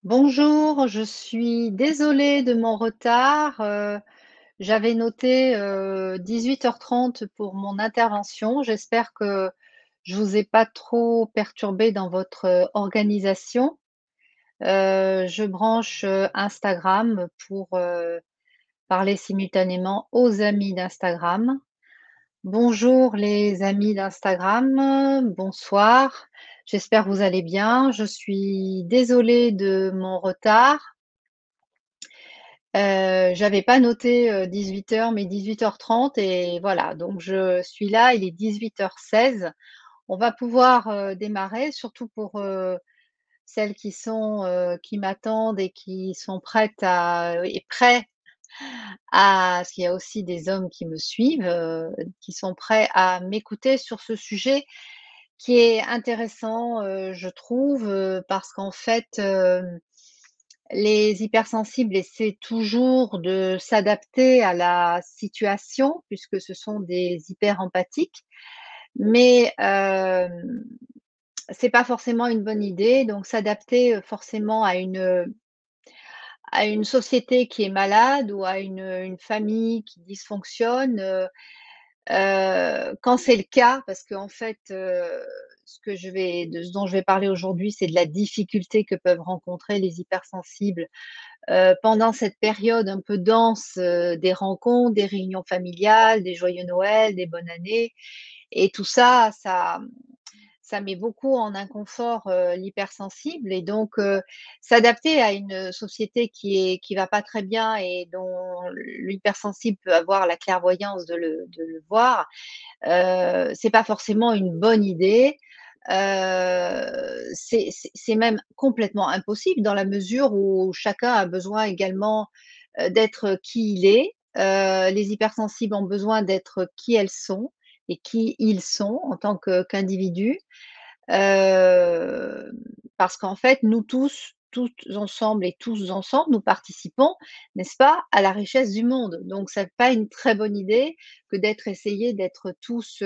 Bonjour, je suis désolée de mon retard. J'avais noté 18h30 pour mon intervention. J'espère que je vous ai pas trop perturbé dans votre organisation. Je branche Instagram pour parler simultanément aux amis d'Instagram. Bonjour les amis d'Instagram, bonsoir. J'espère que vous allez bien. Je suis désolée de mon retard. J'avais pas noté 18h mais 18h30 et voilà, donc je suis là, il est 18h16. On va pouvoir démarrer, surtout pour celles qui m'attendent et qui sont prêtes à et prêts à parce qu'il y a aussi des hommes qui me suivent, qui sont prêts à m'écouter sur ce sujet qui est intéressant, je trouve, parce qu'en fait, les hypersensibles essaient toujours de s'adapter à la situation, puisque ce sont des hyper empathiques, mais c'est pas forcément une bonne idée. Donc s'adapter, forcément à une société qui est malade ou à une famille qui dysfonctionne, quand c'est le cas, parce qu'en fait, ce dont je vais parler aujourd'hui, c'est de la difficulté que peuvent rencontrer les hypersensibles pendant cette période un peu dense, des rencontres, des réunions familiales, des joyeux Noël, des bonnes années et tout ça, ça met beaucoup en inconfort, l'hypersensible et donc s'adapter à une société qui va pas très bien et dont l'hypersensible peut avoir la clairvoyance de le voir, c'est pas forcément une bonne idée. C'est même complètement impossible dans la mesure où chacun a besoin également, d'être qui il est. Les hypersensibles ont besoin d'être qui elles sont et qui ils sont en tant qu'individus. Heu, Parce qu'en fait, nous tous, toutes ensemble et tous ensemble, nous participons, n'est-ce pas, à la richesse du monde. Donc c'est pas une très bonne idée que essayés d'être tous,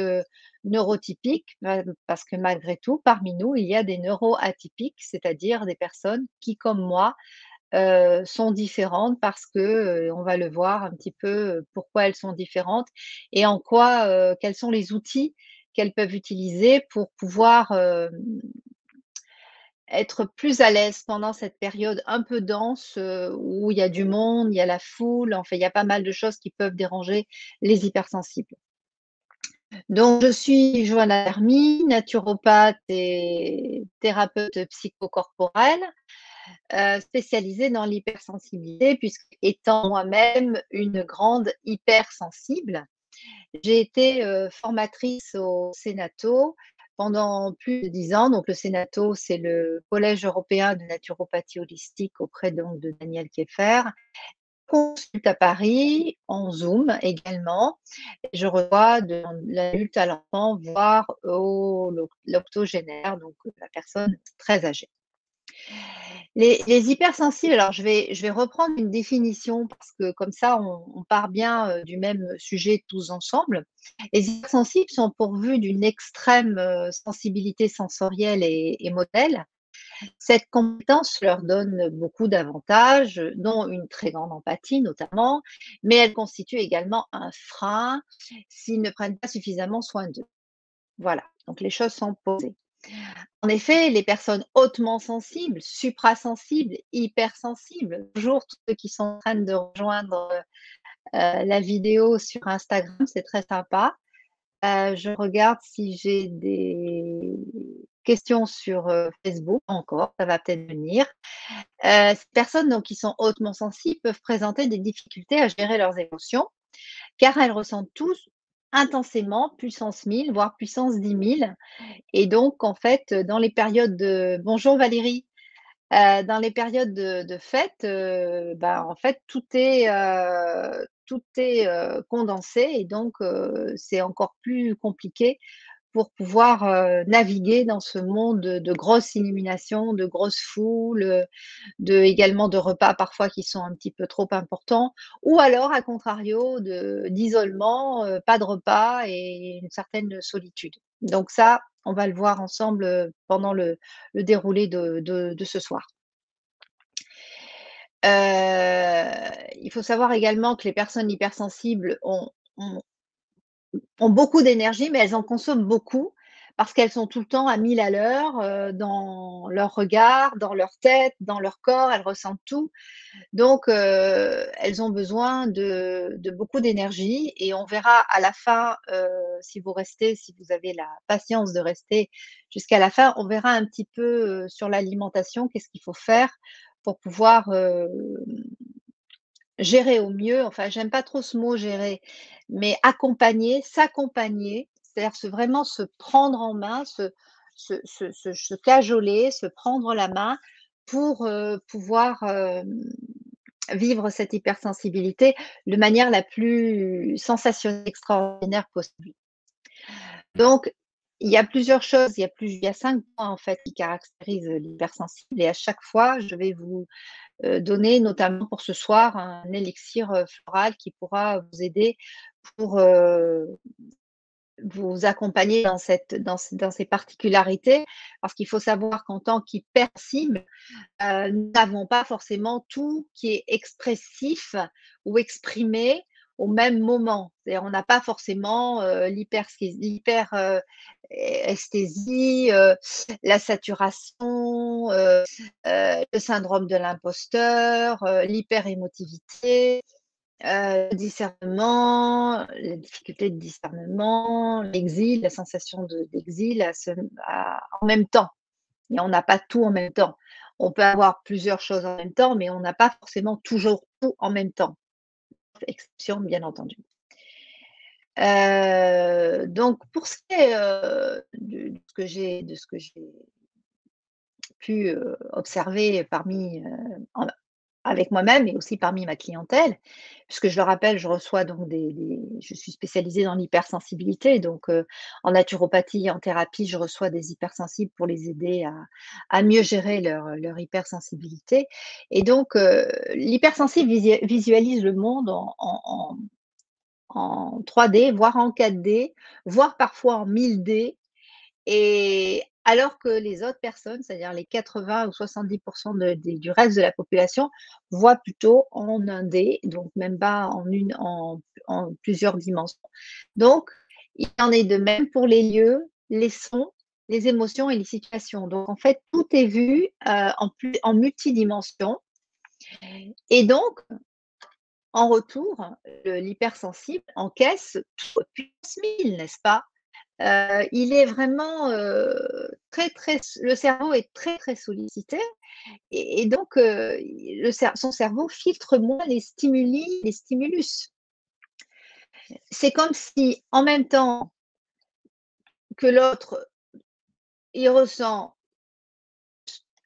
neurotypiques, parce que malgré tout, parmi nous, il y a des neuroatypiques, c'est-à-dire des personnes qui, comme moi, sont différentes parce que, on va le voir un petit peu, pourquoi elles sont différentes et en quoi, quels sont les outils qu'elles peuvent utiliser pour pouvoir, être plus à l'aise pendant cette période un peu dense, où il y a du monde, il y a la foule, enfin, il y a pas mal de choses qui peuvent déranger les hypersensibles. Donc je suis Joanna Hermy, naturopathe et thérapeute psychocorporelle. Spécialisée dans l'hypersensibilité puisque étant moi-même une grande hypersensible, j'ai été, formatrice au Sénato pendant plus de 10 ans. Donc le Sénato, c'est le collège européen de naturopathie holistique auprès donc de Daniel Kieffer. Consulte à Paris, en Zoom également. Je reçois de l'adulte à l'enfant, voire l'octogénaire, donc la personne très âgée. Les hypersensibles, alors je vais reprendre une définition parce que comme ça on part bien, du même sujet tous ensemble. Les hypersensibles sont pourvus d'une extrême, sensibilité sensorielle et émotionnelle. Cette compétence leur donne beaucoup d'avantages, dont une très grande empathie notamment, mais elle constitue également un frein s'ils ne prennent pas suffisamment soin d'eux. Voilà, donc les choses sont posées. En effet, les personnes hautement sensibles, suprasensibles, hypersensibles, bonjour tous ceux qui sont en train de rejoindre, la vidéo sur Instagram, c'est très sympa. Je regarde si j'ai des questions sur, Facebook, pas encore, ça va peut-être venir. Ces personnes donc qui sont hautement sensibles peuvent présenter des difficultés à gérer leurs émotions, car elles ressentent tous intensément puissance 1000, voire puissance 10 000. Et donc, en fait, dans les périodes de bonjour Valérie, dans les périodes de fête, bah, en fait, tout est condensé et donc c'est encore plus compliqué pour pouvoir, naviguer dans ce monde de grosses illuminations, de grosses foules, également de repas parfois qui sont un petit peu trop importants ou alors à contrario d'isolement, pas de repas et une certaine solitude. Donc ça, on va le voir ensemble, pendant le déroulé de ce soir. Il faut savoir également que les personnes hypersensibles ont ont beaucoup d'énergie, mais elles en consomment beaucoup parce qu'elles sont tout le temps à 1000 à l'heure, dans leur regard, dans leur tête, dans leur corps, elles ressentent tout. Donc, elles ont besoin de beaucoup d'énergie et on verra à la fin, si vous restez, si vous avez la patience de rester jusqu'à la fin, on verra un petit peu, sur l'alimentation, qu'est-ce qu'il faut faire pour pouvoir, gérer au mieux, enfin j'aime pas trop ce mot gérer, mais accompagner, s'accompagner, c'est-à-dire vraiment se prendre en main, se cajoler, se prendre la main pour, pouvoir, vivre cette hypersensibilité de manière la plus sensationnelle, extraordinaire possible. Donc, il y a plusieurs choses, il y a 5 points en fait qui caractérisent l'hypersensible et à chaque fois je vais vous donner notamment pour ce soir un élixir, floral qui pourra vous aider pour, vous accompagner dans cette dans ces particularités. Parce qu'il faut savoir qu'en tant qu'hypersensible, nous n'avons pas forcément tout qui est expressif ou exprimé au même moment. C'est-à-dire on n'a pas forcément, l'hyper, esthésie, la saturation, le syndrome de l'imposteur, l'hyperémotivité, le discernement, les difficultés de discernement, l'exil, la sensation d'exil en même temps. Et on n'a pas tout en même temps. On peut avoir plusieurs choses en même temps, mais on n'a pas forcément toujours tout en même temps. Exception, bien entendu. Donc pour ce qui est, de ce que j'ai pu, observer parmi, avec moi-même et aussi parmi ma clientèle, puisque je le rappelle, je reçois donc je suis spécialisée dans l'hypersensibilité, donc en naturopathie et en thérapie, je reçois des hypersensibles pour les aider à mieux gérer leur hypersensibilité et donc l'hypersensible visualise le monde en 3D, voire en 4D, voire parfois en 1000D et alors que les autres personnes, c'est-à-dire les 80 ou 70 du reste de la population, voient plutôt en 1D, donc même pas en plusieurs dimensions. Donc, il en est de même pour les lieux, les sons, les émotions et les situations. Donc en fait, tout est vu, en multidimension et donc en retour, l'hypersensible encaisse tout puissance 1000, n'est-ce pas? Il est vraiment, le cerveau est très, très sollicité et donc son cerveau filtre moins les stimulus. C'est comme si, en même temps que l'autre, il ressent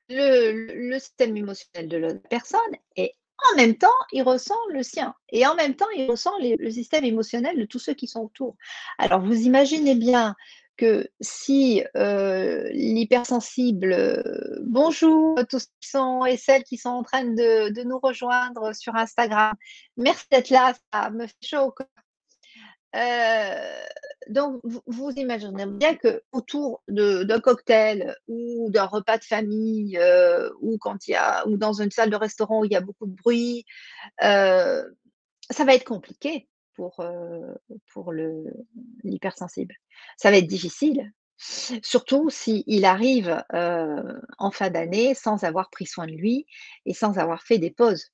le système émotionnel de l'autre personne et en même temps, il ressent le sien et en même temps, il ressent le système émotionnel de tous ceux qui sont autour. Alors vous imaginez bien que si, l'hypersensible, bonjour à tous qui sont et celles qui sont en train de nous rejoindre sur Instagram. Merci d'être là, ça me fait chaud au cœur. Donc vous imaginez bien qu'autour d'un cocktail ou d'un repas de famille, ou dans une salle de restaurant où il y a beaucoup de bruit, heu, ça va être compliqué pour l'hypersensible. Ça va être difficile, surtout s'il arrive, en fin d'année sans avoir pris soin de lui et sans avoir fait des pauses.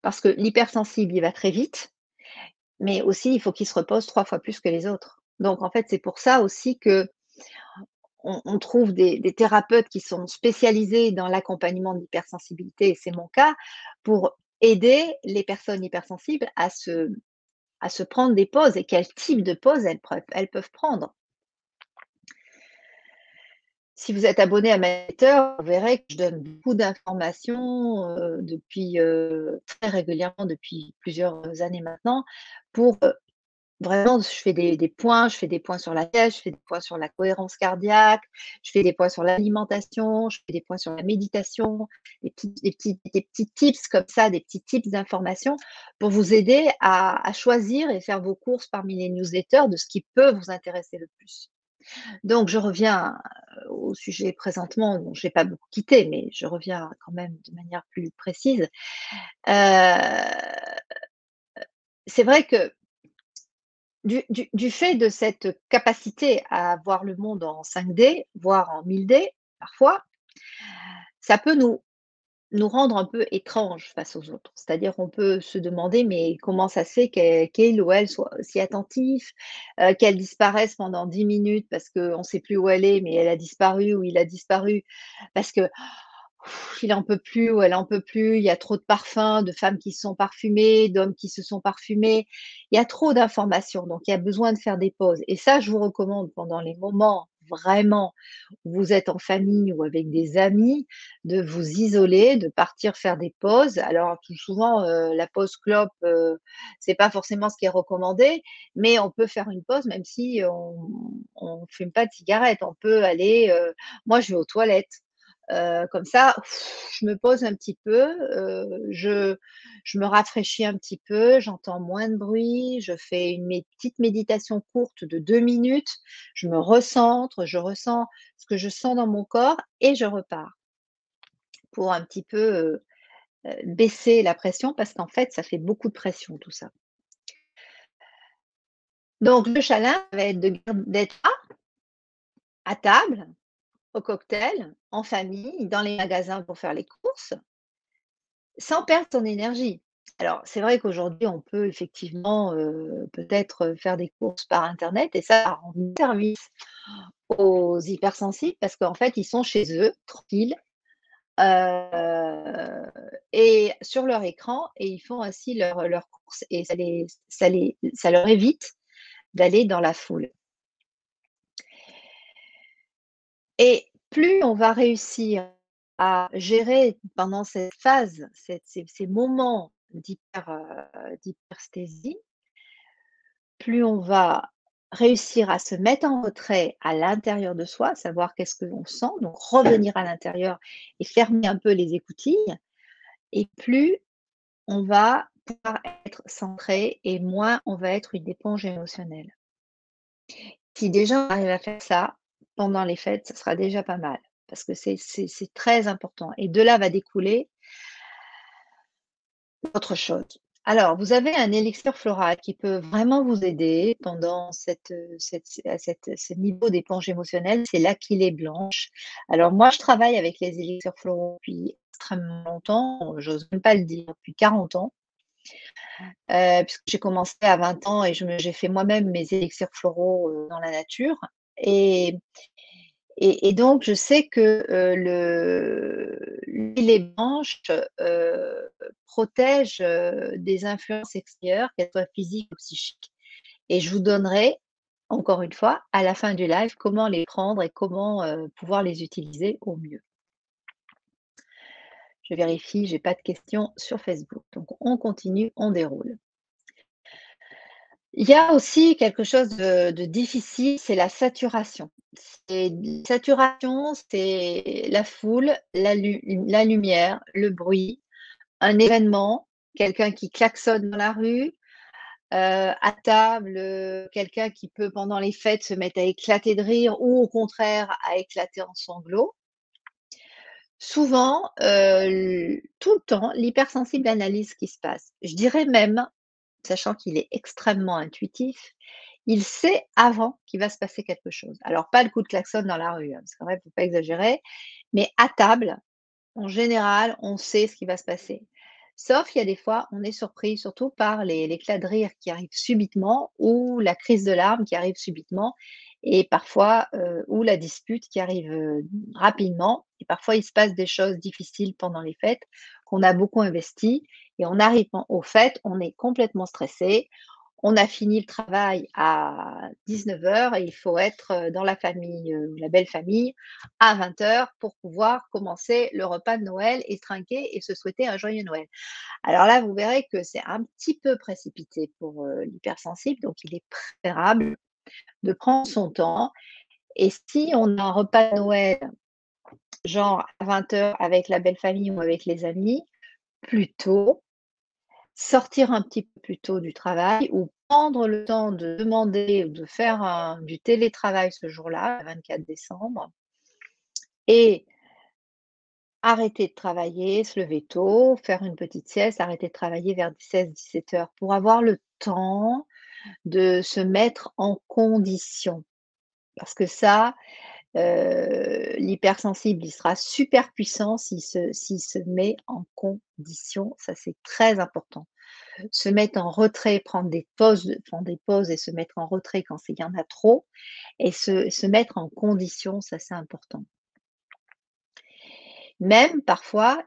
Parce que l'hypersensible, il va très vite mais aussi, il faut qu'ils se reposent 3 fois plus que les autres. Donc en fait, c'est pour ça aussi qu'on on trouve des thérapeutes qui sont spécialisés dans l'accompagnement de l'hypersensibilité et c'est mon cas, pour aider les personnes hypersensibles à se prendre des pauses et quel type de pauses elles peuvent prendre. Si vous êtes abonné à ma newsletter, vous verrez que je donne beaucoup d'informations, depuis, très régulièrement depuis plusieurs années maintenant pour, vraiment, je fais des points, je fais des points sur la tête, je fais des points sur la cohérence cardiaque, je fais des points sur l'alimentation, je fais des points sur la méditation, des petits tips comme ça, des petits tips d'information pour vous aider à choisir et faire vos courses parmi les newsletters de ce qui peut vous intéresser le plus. Donc je reviens, au sujet présentement, dont je n'ai pas beaucoup quitté, mais je reviens quand même de manière plus précise. Heu, c'est vrai que du fait de cette capacité à voir le monde en 5D, voire en 1000D parfois, ça peut nous rendre un peu étranges face aux autres. C'est-à-dire qu'on peut se demander: «Mais comment ça se fait qu'il ou elle soit si attentif, qu'elle disparaisse pendant 10 minutes parce qu'on ne sait plus où elle est, mais elle a disparu ou il a disparu parce que il en peut plus ou elle en peut plus, il y a trop de parfums, de femmes qui se sont parfumées, d'hommes qui se sont parfumés. Il y a trop d'informations, donc il y a besoin de faire des pauses et ça, je vous recommande pendant les moments vraiment où vous êtes en famille ou avec des amis, de vous isoler, de partir faire des pauses. Alors tout souvent, la pause clope, c'est pas forcément ce qui est recommandé, mais on peut faire une pause même si on fume pas de cigarette. On peut aller, moi je vais aux toilettes. Comme ça, je me pose un petit peu, je me rafraîchis un petit peu, j'entends moins de bruit, je fais une petite méditation courte de 2 minutes, je me recentre, je ressens ce que je sens dans mon corps et je repars pour un petit peu, baisser la pression parce qu'en fait, ça fait beaucoup de pression tout ça. Donc le challenge va être d'être à table, au cocktail, en famille, dans les magasins pour faire les courses. Sans perdre ton énergie. Alors, c'est vrai qu'aujourd'hui, on peut effectivement, peut-être, faire des courses par internet et ça rend service aux hypersensibles parce qu'en fait, ils sont chez eux, tranquilles, heu et sur leur écran et ils font ainsi leurs courses et ça leur évite d'aller dans la foule et plus on va réussir à gérer pendant cette phase, ces moments d'hypersthésie, plus on va réussir à se mettre en retrait à l'intérieur de soi, savoir qu'est-ce que l'on sent, donc revenir à l'intérieur et fermer un peu les écoutilles et plus on va pouvoir être centré et moins on va être une éponge émotionnelle. Si déjà on arrive à faire ça pendant les fêtes, ça sera déjà pas mal parce que c'est très important et de là va découler autre chose. Alors, vous avez un élixir floral qui peut vraiment vous aider pendant ce niveau d'éponge émotionnelle, c'est l'Aquilée blanche. Alors moi, je travaille avec les élixirs floraux depuis extrêmement longtemps, j'ose même pas le dire, depuis 40 ans, puisque j'ai commencé à 20 ans et j'ai fait moi-même mes élixirs floraux, dans la nature et et donc je sais que, le l'huile blanche, protège, des influences extérieures, qu'elles soient physiques ou psychiques et je vous donnerai, encore une fois, à la fin du live, comment les prendre et comment, pouvoir les utiliser au mieux. Je vérifie, j'ai pas de questions sur Facebook, donc on continue, on déroule. Il y a aussi quelque chose de difficile, c'est la saturation. Saturation, c'est la foule, la lumière, le bruit, un événement, quelqu'un qui klaxonne dans la rue, à table, quelqu'un qui peut pendant les fêtes se mettre à éclater de rire ou au contraire à éclater en sanglots. Souvent, tout le temps, l'hypersensible analyse ce qui se passe. Je dirais même, sachant qu'il est extrêmement intuitif, il sait avant qu'il va se passer quelque chose. Alors pas le coup de klaxon dans la rue, hein, parce qu'en vrai, il ne faut pas exagérer, mais à table, en général, on sait ce qui va se passer. Sauf qu'il y a des fois, on est surpris, surtout par l'éclat de rire qui arrive subitement ou la crise de larmes qui arrive subitement et parfois, ou la dispute qui arrive, rapidement et parfois il se passe des choses difficiles pendant les fêtes qu'on a beaucoup investi et on arrive aux fêtes, on est complètement stressé, on a fini le travail à 19 heures et il faut être, dans la famille, la belle famille à 20 heures pour pouvoir commencer le repas de Noël et se trinquer et se souhaiter un joyeux Noël. Alors là, vous verrez que c'est un petit peu précipité pour, l'hypersensible, donc il est préférable de prendre son temps et si on a un repas de Noël, genre à 20 heures avec la belle famille ou avec les amis, plus tôt, sortir un petit peu plus tôt du travail ou prendre le temps de demander ou de faire du télétravail ce jour-là, le 24 décembre, et arrêter de travailler, se lever tôt, faire une petite sieste, arrêter de travailler vers 16-17 heures pour avoir le temps de se mettre en condition. Parce que ça, l'hypersensible, il sera super puissant s'il se met en condition, ça c'est très important. Se mettre en retrait, prendre des pauses et se mettre en retrait quand il y en a trop et se mettre en condition, ça c'est important. Même parfois,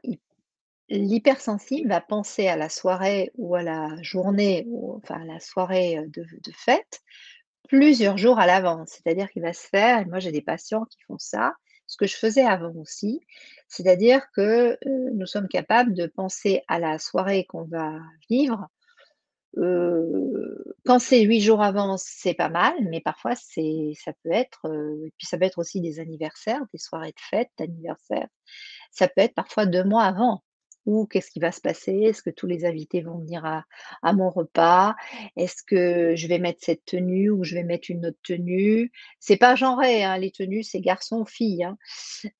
l'hypersensible va penser à la soirée ou à la journée ou enfin à la soirée, de fête plusieurs jours à l'avance. C'est-à-dire qu'il va se faire et moi j'ai des patients qui font ça, ce que je faisais avant aussi, c'est-à-dire que, nous sommes capables de penser à la soirée qu'on va vivre. Quand c'est 8 jours avant, c'est pas mal, mais parfois ça peut être, et puis ça peut être aussi des anniversaires, des soirées de fête, d'anniversaire. Ça peut être parfois 2 mois avant. Ou qu'est-ce qui va se passer? Est-ce que tous les invités vont venir à mon repas? Est-ce que je vais mettre cette tenue ou je vais mettre une autre tenue? C'est pas genré, hein, les tenues, c'est garçon, fille, hein.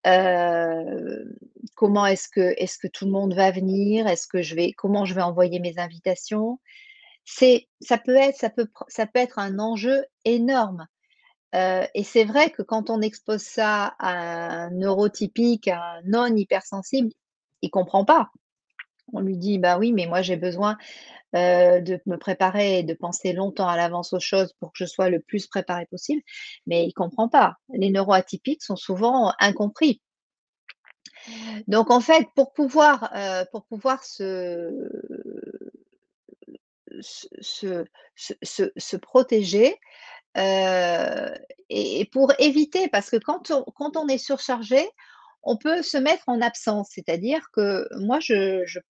Heu, comment est-ce que tout le monde va venir? Comment je vais envoyer mes invitations? Ça peut être un enjeu énorme, et c'est vrai que quand on expose ça à un neurotypique, à un non hypersensible, il comprend pas. On lui dit: «Bah oui, mais moi j'ai besoin, de me préparer et de penser longtemps à l'avance aux choses pour que je sois le plus préparé possible», mais il comprend pas. Les neuroatypiques sont souvent incompris. Donc en fait, pour pouvoir se protéger, Heu et pour éviter parce que quand on est surchargé, on peut se mettre en absence. C'est-à-dire que moi je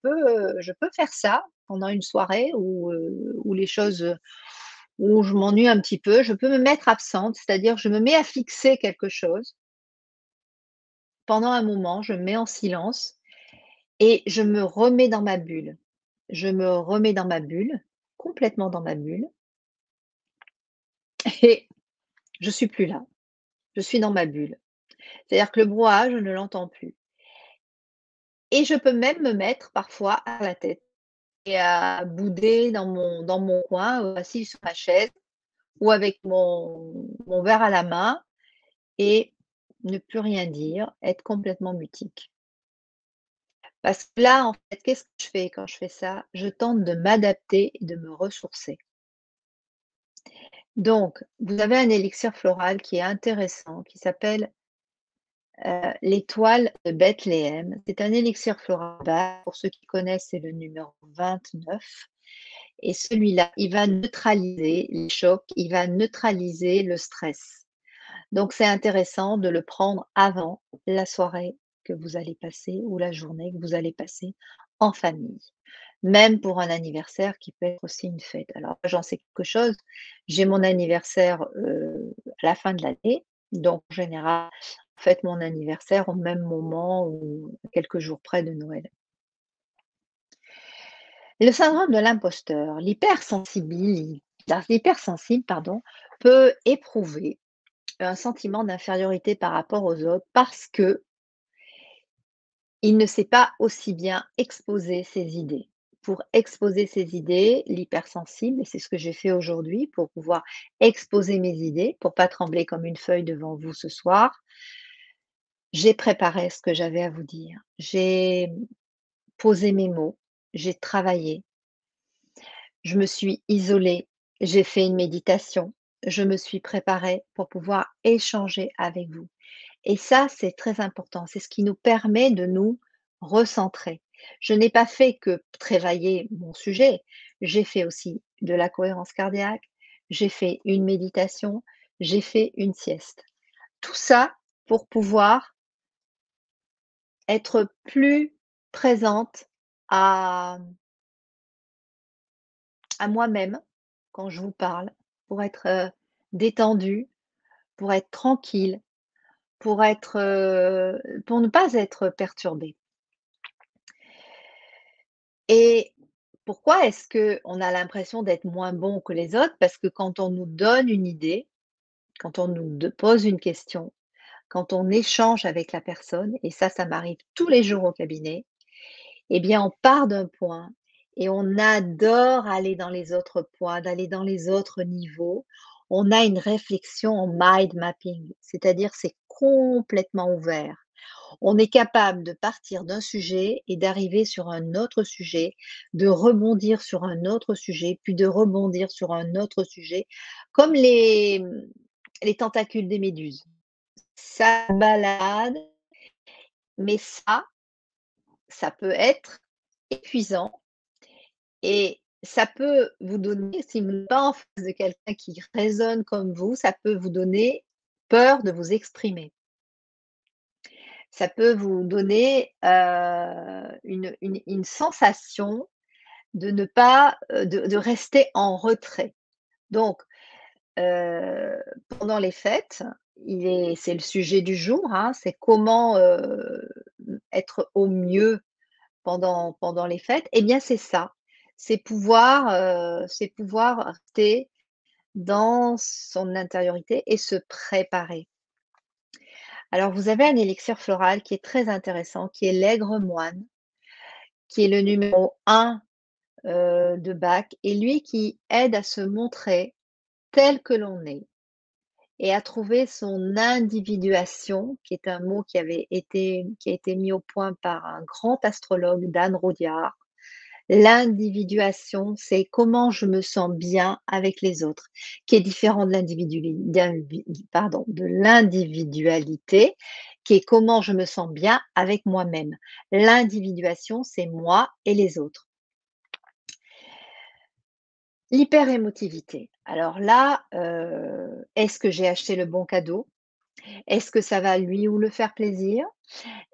peux faire ça pendant une soirée où les choses, où je m'ennuie un petit peu, je peux me mettre absente, c'est-à-dire je me mets à fixer quelque chose pendant un moment, je me mets en silence et je me remets dans ma bulle. Je me remets dans ma bulle, complètement dans ma bulle et je suis plus là. Je suis dans ma bulle. C'est-à-dire que le brouhaha, je ne l'entends plus et je peux même me mettre parfois à la tête et à bouder dans mon coin, assise sur ma chaise ou avec mon verre à la main et ne plus rien dire, être complètement mutique. Parce que là, en fait, qu'est-ce que je fais quand je fais ça? Je tente de m'adapter et de me ressourcer. Donc, vous avez un élixir floral qui est intéressant, qui s'appelle l'étoile de Bethléem. C'est un élixir floral bas, pour ceux qui connaissent, c'est le numéro 29 et celui-là, il va neutraliser les chocs, il va neutraliser le stress. Donc c'est intéressant de le prendre avant la soirée que vous allez passer ou la journée que vous allez passer en famille. Même pour un anniversaire qui peut être aussi une fête. Alors j'en sais quelque chose, j'ai mon anniversaire, à la fin de l'année, donc en général, je fête mon anniversaire au même moment ou à quelques jours près de Noël. Le syndrome de l'imposteur, l'hypersensible, pardon, peut éprouver un sentiment d'infériorité par rapport aux autres parce que il ne sait pas aussi bien exposer ses idées. Pour exposer ses idées, l'hypersensible, et c'est ce que j'ai fait aujourd'hui pour pouvoir exposer mes idées, pour pas trembler comme une feuille devant vous ce soir, j'ai préparé ce que j'avais à vous dire. J'ai posé mes mots, j'ai travaillé, je me suis isolée, j'ai fait une méditation, je me suis préparée pour pouvoir échanger avec vous. Et ça, c'est très important. C'est ce qui nous permet de nous recentrer. Je n'ai pas fait que travailler mon sujet, j'ai fait aussi de la cohérence cardiaque, j'ai fait une méditation, j'ai fait une sieste. Tout ça pour pouvoir être plus présente à, à moi-même quand je vous parle, pour être détendue, pour être tranquille, pour ne pas être perturbée. Et Pourquoi est-ce qu'on a l'impression d'être moins bon que les autres? Parce que quand on nous donne une idée, quand on nous pose une question, quand on échange avec la personne, et ça m'arrive tous les jours au cabinet, eh bien, on part d'un point et on adore aller dans les autres points, d'aller dans les autres niveaux. On a une réflexion en mind mapping, c'est-à-dire c'est complètement ouvert. On est capable de partir d'un sujet et d'arriver sur un autre sujet, de rebondir sur un autre sujet, puis de rebondir sur un autre sujet, comme les tentacules des méduses. Ça balade, mais ça peut être épuisant et ça peut vous donner, si vous n'êtes pas en face de quelqu'un qui raisonne comme vous, ça peut vous donner peur de vous exprimer. Ça peut vous donner, une sensation de ne pas, de rester en retrait. Donc, heu, pendant les fêtes, c'est le sujet du jour, hein, c'est comment, être au mieux pendant les fêtes. Eh bien, c'est ça, c'est pouvoir rester dans son intériorité et se préparer. Alors, vous avez un élixir floral qui est très intéressant, qui est l'aigre moine, qui est le numéro 1 de Bach, et lui qui aide à se montrer tel que l'on est et à trouver son individuation, qui est un mot qui a été mis au point par un grand astrologue, Dan Rodiard. L'individuation, c'est comment je me sens bien avec les autres, qui est différent de de l'individualité, qui est comment je me sens bien avec moi-même. L'individuation, c'est moi et les autres. L'hyperémotivité. Alors là, est-ce que j'ai acheté le bon cadeau? Est-ce que ça va lui ou le faire plaisir?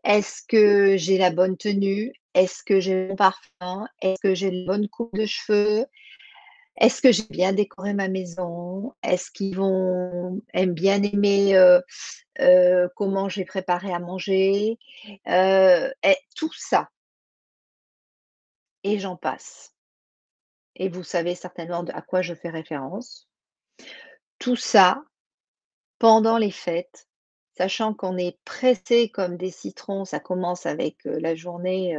Est-ce que j'ai la bonne tenue? Est-ce que j'ai le bon parfum? Est-ce que j'ai la bonne coupe de cheveux? Est-ce que j'ai bien décoré ma maison? Est-ce qu'ils vont aiment bien aimer, comment j'ai préparé à manger? Et tout ça, et j'en passe, et vous savez certainement à quoi je fais référence. Tout ça pendant les fêtes, sachant qu'on est pressés comme des citrons. Ça commence avec, la journée,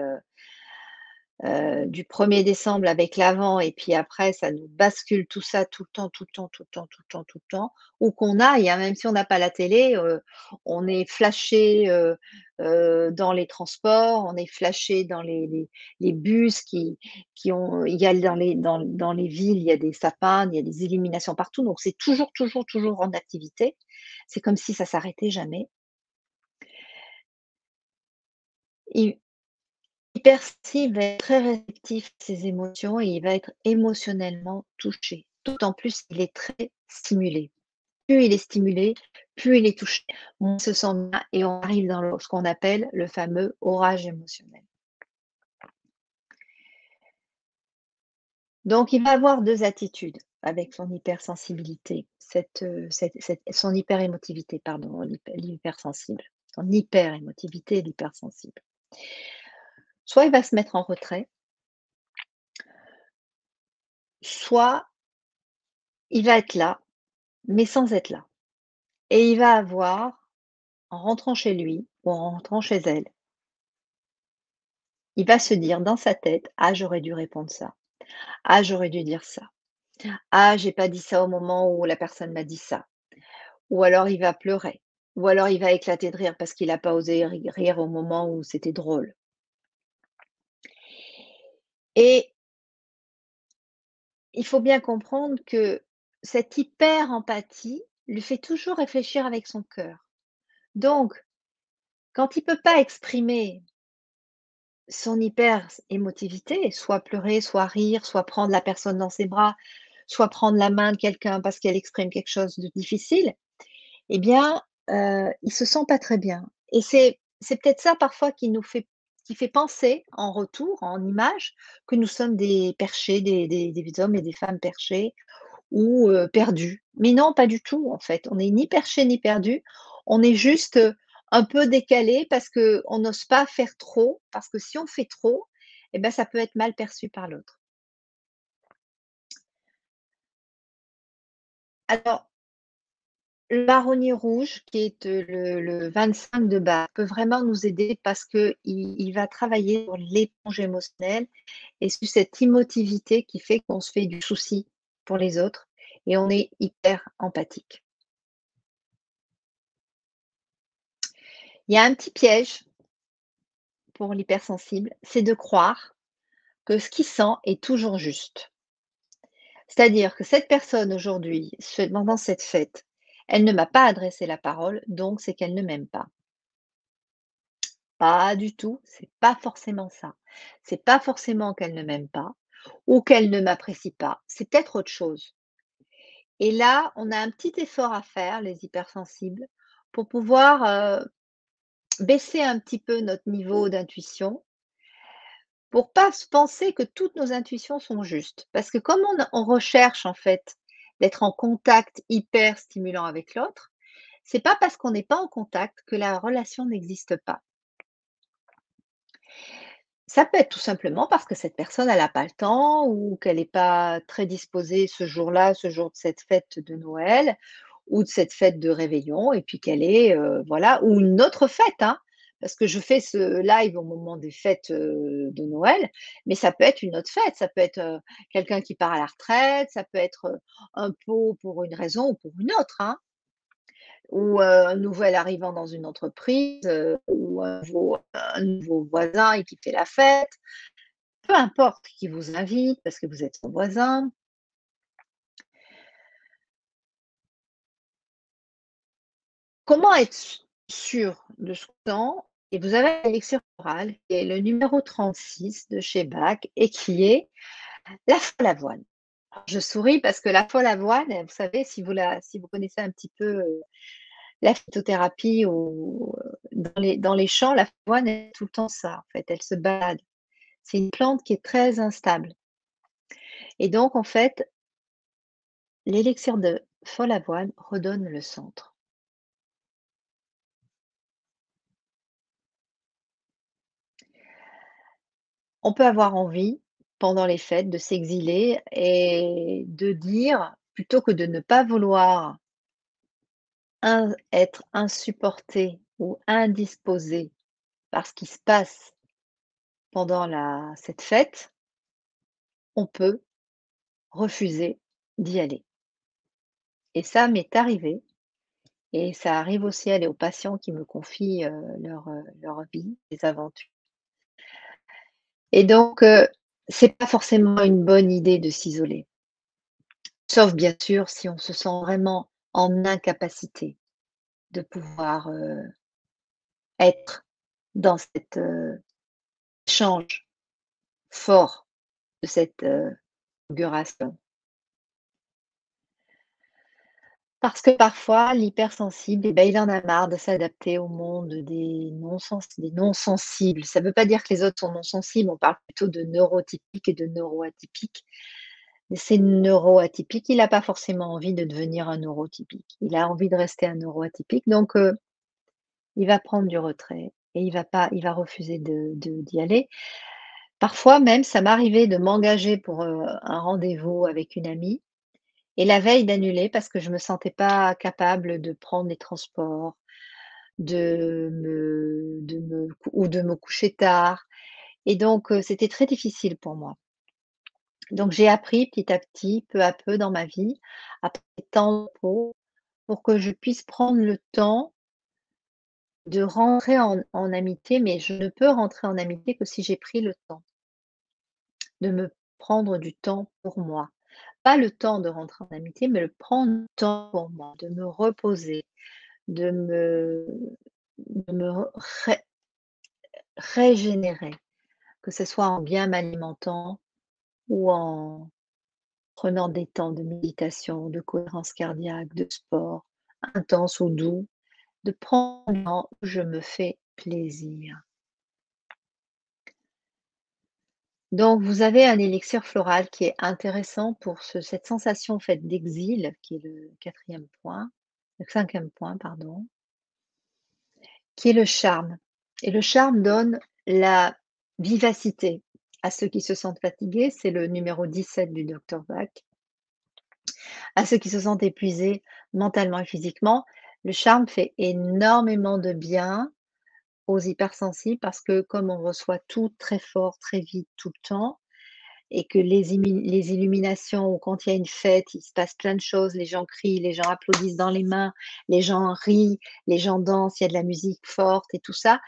du 1er décembre avec l'Avent, et puis après ça nous bascule tout ça tout le temps, tout le temps, tout le temps, tout le temps, tout le temps, où qu'on aille, hein, même si on n'a pas la télé, on est flashé, dans les transports, on est flashé dans les bus qui ont il y a dans les villes, il y a des sapins, il y a des illuminations partout, donc c'est toujours, toujours, toujours en activité. C'est comme si ça s'arrêtait jamais. Hypersensible va être très réceptif à ses émotions et il va être émotionnellement touché. D'autant plus qu'il est très stimulé. Plus il est stimulé, plus il est touché, moins il se sent bien, et on arrive dans ce qu'on appelle le fameux orage émotionnel. Donc il va avoir 2 attitudes avec son hypersensibilité, son hyperémotivité, pardon, l'hypersensible, son hyperémotivité et l'hypersensible. Soit il va se mettre en retrait, soit il va être là, mais sans être là. Et il va avoir, en rentrant chez lui ou en rentrant chez elle, il va se dire dans sa tête: «Ah, j'aurais dû répondre ça. Ah, j'aurais dû dire ça. Ah, j'ai pas dit ça au moment où la personne m'a dit ça». Ou alors il va pleurer, ou alors il va éclater de rire parce qu'il a pas osé rire au moment où c'était drôle. Et il faut bien comprendre que cette hyper empathie lui fait toujours réfléchir avec son cœur. Donc, quand il peut pas exprimer son hyper-émotivité, soit pleurer, soit rire, soit prendre la personne dans ses bras, soit prendre la main de quelqu'un parce qu'elle exprime quelque chose de difficile, eh bien, il se sent pas très bien, et c'est peut-être ça parfois qui fait penser en retour, en image, que nous sommes des perchés, des hommes et des femmes perchés ou perdus. Mais non, pas du tout en fait. On n'est ni perché ni perdu. On est juste, un peu décalé parce qu'on n'ose pas faire trop, parce que si on fait trop, et ben ça peut être mal perçu par l'autre. Alors, le marronnier rouge qui est, le 25 de base peut vraiment nous aider parce qu'il va travailler sur l'éponge émotionnelle et sur cette émotivité qui fait qu'on se fait du souci pour les autres et on est hyper empathique. Il y a un petit piège pour l'hypersensible, c'est de croire que ce qu'il sent est toujours juste. C'est-à-dire que cette personne aujourd'hui, pendant cette fête, elle ne m'a pas adressé la parole, donc c'est qu'elle ne m'aime pas. Pas du tout, c'est pas forcément ça. C'est pas forcément qu'elle ne m'aime pas ou qu'elle ne m'apprécie pas, c'est peut-être autre chose. Et là, on a un petit effort à faire, les hypersensibles, pour pouvoir, baisser un petit peu notre niveau d'intuition, pour pas se penser que toutes nos intuitions sont justes. Parce que comme on recherche en fait d'être en contact hyper stimulant avec l'autre, c'est pas parce qu'on n'est pas en contact que la relation n'existe pas. Ça peut être tout simplement parce que cette personne, elle a pas le temps ou qu'elle est pas très disposée ce jour-là, ce jour de cette fête de Noël ou de cette fête de réveillon et puis qu'elle est, voilà ou une autre fête, hein. Parce que je fais ce live au moment des fêtes, de Noël, mais ça peut être une autre fête. Ça peut être, quelqu'un qui part à la retraite, ça peut être, un pot pour une raison ou pour une autre, hein. Ou, un nouvel arrivant dans une entreprise, ou un nouveau voisin et qui fait la fête. Peu importe qui vous invite parce que vous êtes son voisin. Comment être sûr de ce temps? Et vous avez un élixir floral qui est le numéro 36 de chez Bach et qui est la folle avoine. Alors je souris parce que la folle avoine, vous savez, si vous connaissez un petit peu, la phytothérapie ou, dans les champs, la folle avoine, elle est tout le temps ça, en fait, elle se balade. C'est une plante qui est très instable et donc en fait, l'élixir de folle avoine redonne le centre. On peut avoir envie, pendant les fêtes, de s'exiler et de dire, plutôt que de ne pas vouloir être insupporté ou indisposé par ce qui se passe pendant cette fête, on peut refuser d'y aller. Et ça m'est arrivé et ça arrive aussi aux patients qui me confient, leur vie, des aventures. Et donc, c'est pas forcément une bonne idée de s'isoler. Sauf bien sûr si on se sent vraiment en incapacité de pouvoir, être dans cet, échange fort de cette, auguration. Parce que parfois l'hypersensible et ben, il en a marre de s'adapter au monde des non-sensibles. Ça ne veut pas dire que les autres sont non-sensibles, on parle plutôt de neurotypiques et de neuroatypiques. Mais ces neuroatypiques, il a pas forcément envie de devenir un neurotypique. Il a envie de rester un neuroatypique donc il va prendre du retrait et il va refuser d'y aller. Parfois même, ça m'arrivait de m'engager pour, un rendez-vous avec une amie et la veille d'annuler parce que je me sentais pas capable de prendre les transports, de me coucher tard et donc c'était très difficile pour moi. Donc j'ai appris petit à petit, peu à peu dans ma vie, à prendre des temps de repos pour que je puisse prendre le temps de rentrer en amitié, mais je ne peux rentrer en amitié que si j'ai pris le temps de me prendre du temps pour moi. Pas le temps de rentrer en amitié, mais le prendre du temps pour moi, de me reposer, de me de me ré régénérer, que ce soit en bien m'alimentant ou en prenant des temps de méditation, de cohérence cardiaque, de sport, intense ou doux, de prendre un temps où je me fais plaisir. Donc vous avez un élixir floral qui est intéressant pour cette sensation en fait d'exil, qui est le quatrième point, le cinquième point, pardon, qui est le charme. Et le charme donne la vivacité à ceux qui se sentent fatigués. C'est le numéro 17 du docteur Bach. À ceux qui se sentent épuisés mentalement et physiquement, le charme fait énormément de bien aux hypersensibles parce que comme on reçoit tout très fort, très vite, tout le temps et que les illuminations ou quand il y a une fête, il se passe plein de choses, les gens crient, les gens applaudissent dans les mains, les gens rient, les gens dansent, il y a de la musique forte et tout ça,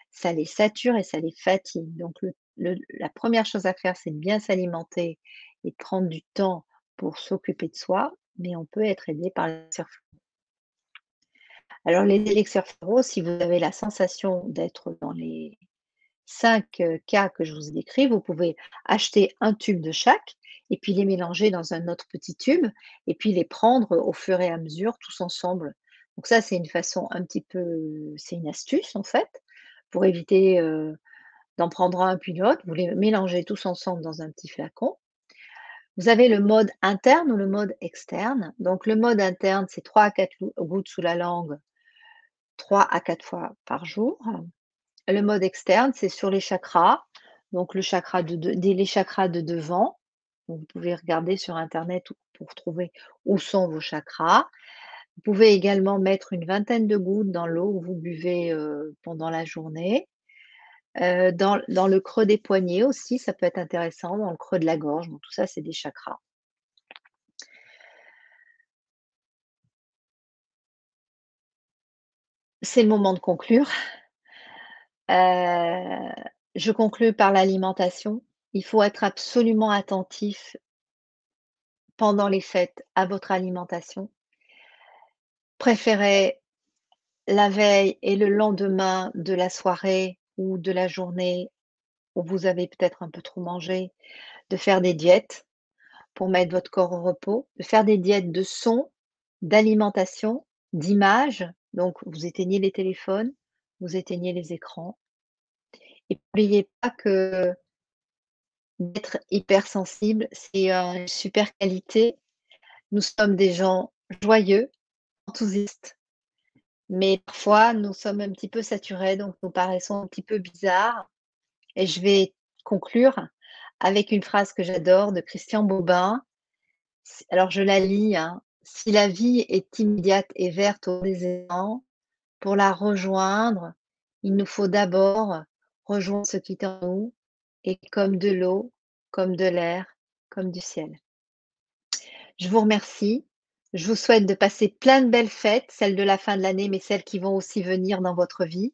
ça les sature et ça les fatigue. Donc la première chose à faire, c'est de bien s'alimenter et de prendre du temps pour s'occuper de soi, mais on peut être aidé par les élixirs. Alors les élixirs floraux, si vous avez la sensation d'être dans les 5 cas que je vous ai décrits, vous pouvez acheter un tube de chaque et puis les mélanger dans un autre petit tube et puis les prendre au fur et à mesure tous ensemble. Donc ça, c'est une façon un petit peu c'est une astuce en fait, pour éviter, d'en prendre un puis l'autre. Vous les mélangez tous ensemble dans un petit flacon. Vous avez le mode interne ou le mode externe. Donc le mode interne, c'est 3 à 4 gouttes sous la langue, 3 à 4 fois par jour. Le mode externe, c'est sur les chakras, donc le chakra les chakras de devant. Donc vous pouvez regarder sur internet pour trouver où sont vos chakras. Vous pouvez également mettre une vingtaine de gouttes dans l'eau que vous buvez, pendant la journée. Dans le creux des poignets aussi, ça peut être intéressant, dans le creux de la gorge, donc tout ça, c'est des chakras. C'est le moment de conclure. Heu, je conclus par l'alimentation. Il faut être absolument attentif pendant les fêtes à votre alimentation. Préférez la veille et le lendemain de la soirée ou de la journée où vous avez peut-être un peu trop mangé, de faire des diètes pour mettre votre corps au repos, de faire des diètes de son, d'alimentation, d'image. Donc vous éteignez les téléphones, vous éteignez les écrans et n'oubliez pas que d'être hypersensible, c'est, une super qualité. Nous sommes des gens joyeux, enthousiastes, mais parfois nous sommes un petit peu saturés, donc nous paraissons un petit peu bizarres et je vais conclure avec une phrase que j'adore de Christian Bobin. Alors je la lis, hein: «Si la vie est immédiate et verte au présent, pour la rejoindre, il nous faut d'abord rejoindre ce qui est en nous et comme de l'eau, comme de l'air, comme du ciel». Je vous remercie. Je vous souhaite de passer plein de belles fêtes, celles de la fin de l'année, mais celles qui vont aussi venir dans votre vie,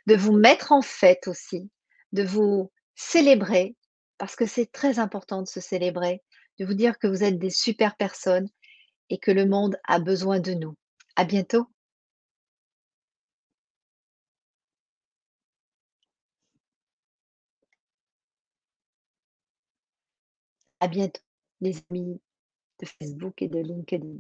de vous mettre en fête aussi, de vous célébrer, parce que c'est très important de se célébrer, de vous dire que vous êtes des super personnes et que le monde a besoin de nous. À bientôt, à bientôt, les amis de Facebook et de LinkedIn.